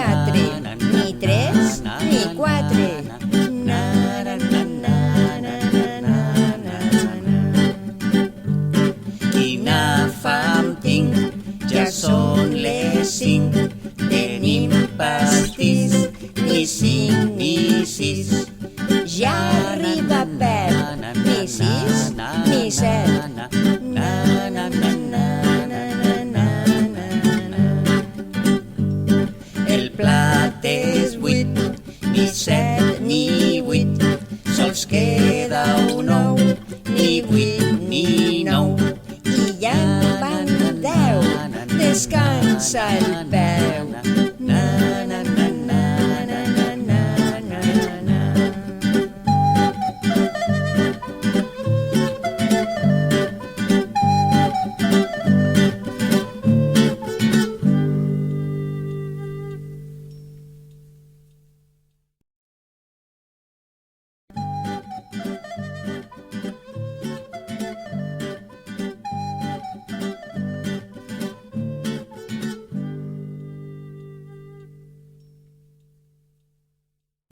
quatre, ni tres, ni quatre. Quina fam tinc, ja són les 5, tenim pastís, ni 5 ni 6. Ja arriba Pep, ni 6, ni 7. El plat és buit, ni 7 ni 8, sols queda un ou, ni 8 ni 9. I ja en van 10, descansa el